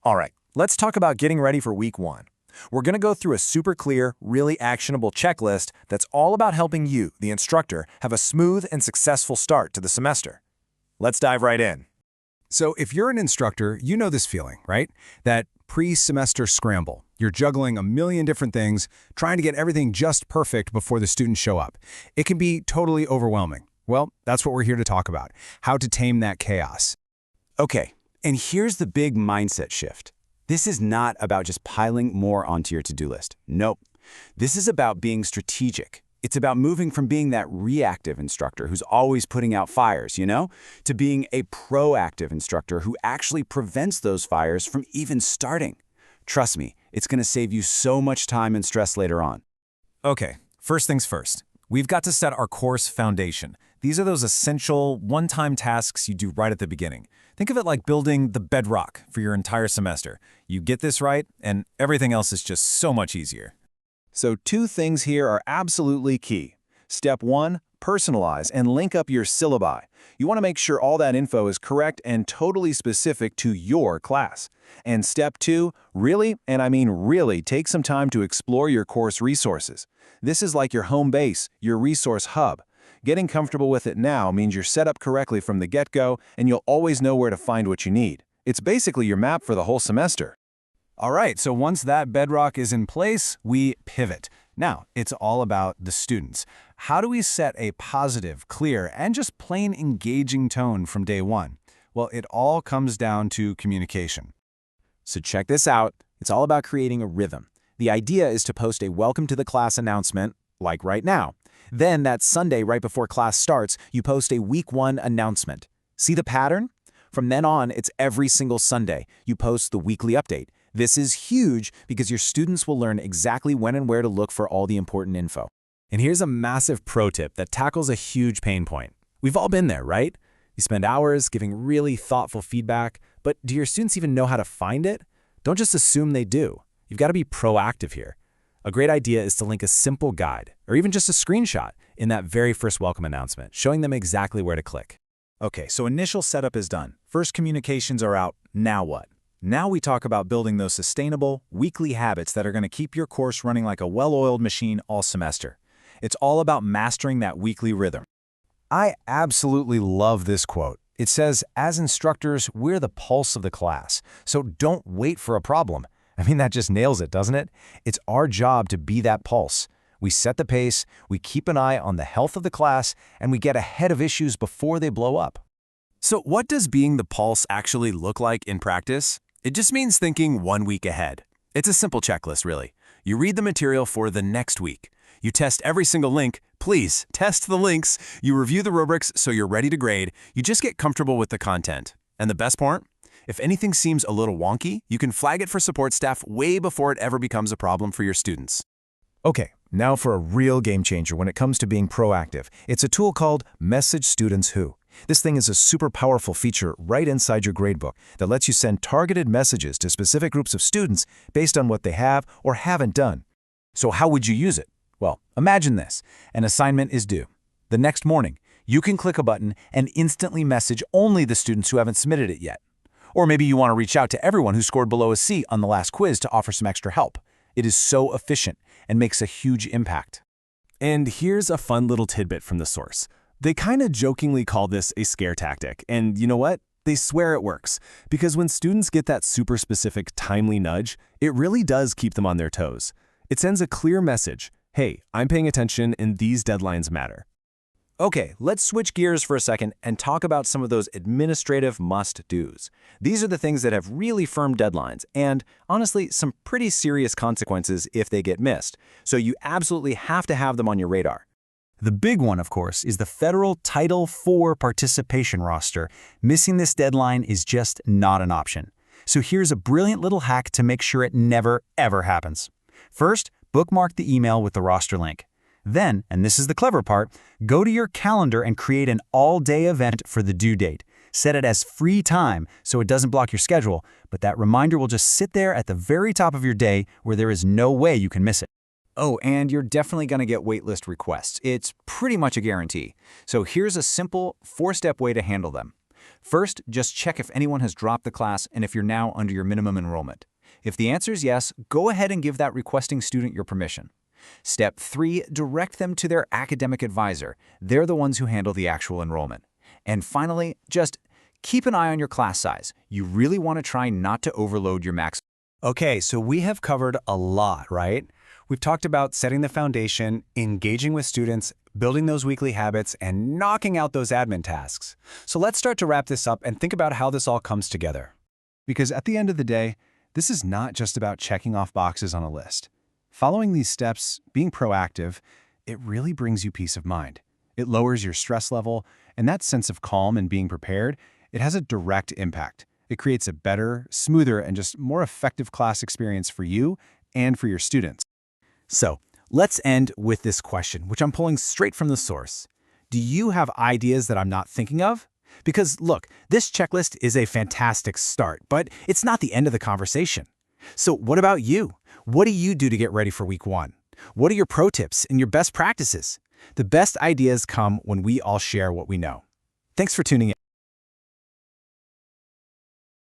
All right, let's talk about getting ready for week one. We're going to go through a super clear, really actionable checklist that's all about helping you, the instructor, have a smooth and successful start to the semester. Let's dive right in. So if you're an instructor, you know this feeling, right? That pre-semester scramble. You're juggling a million different things, trying to get everything just perfect before the students show up. It can be totally overwhelming. Well, that's what we're here to talk about, how to tame that chaos. Okay, and here's the big mindset shift. This is not about just piling more onto your to-do list. Nope. This is about being strategic. It's about moving from being that reactive instructor who's always putting out fires, to being a proactive instructor who actually prevents those fires from even starting. Trust me, it's going to save you so much time and stress later on. Okay, first things first. We've got to set our course foundation. These are those essential, one-time tasks you do right at the beginning. Think of it like building the bedrock for your entire semester. You get this right, and everything else is just so much easier. So 2 things here are absolutely key. Step 1, personalize and link up your syllabi. You want to make sure all that info is correct and totally specific to your class. And step 2, really, and I mean really, take some time to explore your course resources. This is like your home base, your resource hub. Getting comfortable with it now means you're set up correctly from the get-go, and you'll always know where to find what you need. It's basically your map for the whole semester. All right, so once that bedrock is in place, we pivot. Now, it's all about the students. How do we set a positive, clear, and just plain engaging tone from day one? Well, it all comes down to communication. So check this out. It's all about creating a rhythm. The idea is to post a welcome to the class announcement, like right now. Then that Sunday right before class starts, you post a week 1 announcement. See the pattern? From then on, it's every single Sunday. You post the weekly update. This is huge because your students will learn exactly when and where to look for all the important info. And here's a massive pro tip that tackles a huge pain point. We've all been there, right? You spend hours giving really thoughtful feedback, but do your students even know how to find it? Don't just assume they do. You've got to be proactive here. A great idea is to link a simple guide, or even just a screenshot, in that very first welcome announcement, showing them exactly where to click. Okay, so initial setup is done. First communications are out. Now what? Now we talk about building those sustainable, weekly habits that are going to keep your course running like a well-oiled machine all semester. It's all about mastering that weekly rhythm. I absolutely love this quote. It says, as instructors, we're the pulse of the class, so don't wait for a problem. I mean, that just nails it, doesn't it? It's our job to be that pulse. We set the pace, we keep an eye on the health of the class, and we get ahead of issues before they blow up. So what does being the pulse actually look like in practice? It just means thinking 1 week ahead. It's a simple checklist, really. You read the material for the next week. You test every single link. Please, test the links. You review the rubrics so you're ready to grade. You just get comfortable with the content. And the best part? If anything seems a little wonky, you can flag it for support staff way before it ever becomes a problem for your students. Okay, now for a real game changer when it comes to being proactive. It's a tool called Message Students Who. This thing is a super powerful feature right inside your gradebook that lets you send targeted messages to specific groups of students based on what they have or haven't done. So how would you use it? Well, imagine this. An assignment is due. The next morning, you can click a button and instantly message only the students who haven't submitted it yet. Or maybe you want to reach out to everyone who scored below a C on the last quiz to offer some extra help. It is so efficient and makes a huge impact. And here's a fun little tidbit from the source. They kind of jokingly call this a scare tactic, and you know what? They swear it works, because when students get that super specific, timely nudge, it really does keep them on their toes. It sends a clear message, hey, I'm paying attention and these deadlines matter. Okay, let's switch gears for a second and talk about some of those administrative must-dos. These are the things that have really firm deadlines and, honestly, some pretty serious consequences if they get missed. So you absolutely have to have them on your radar. The big one, of course, is the federal Title IV participation roster. Missing this deadline is just not an option. So here's a brilliant little hack to make sure it never, ever happens. First, bookmark the email with the roster link. Then, and this is the clever part, go to your calendar and create an all-day event for the due date. Set it as free time so it doesn't block your schedule, but that reminder will just sit there at the very top of your day where there is no way you can miss it. Oh, and you're definitely going to get waitlist requests. It's pretty much a guarantee. So here's a simple 4-step way to handle them. First, just check if anyone has dropped the class and if you're now under your minimum enrollment. If the answer is yes, go ahead and give that requesting student your permission. Step 3, direct them to their academic advisor. They're the ones who handle the actual enrollment. And finally, just keep an eye on your class size. You really want to try not to overload your max. Okay, so we have covered a lot, right? We've talked about setting the foundation, engaging with students, building those weekly habits, and knocking out those admin tasks. So let's start to wrap this up and think about how this all comes together. Because at the end of the day, this is not just about checking off boxes on a list. Following these steps, being proactive, it really brings you peace of mind. It lowers your stress level, and that sense of calm and being prepared, it has a direct impact. It creates a better, smoother, and just more effective class experience for you and for your students. So let's end with this question, which I'm pulling straight from the source. Do you have ideas that I'm not thinking of? Because look, this checklist is a fantastic start, but it's not the end of the conversation. So what about you? What do you do to get ready for week 1? What are your pro tips and your best practices? The best ideas come when we all share what we know. Thanks for tuning in.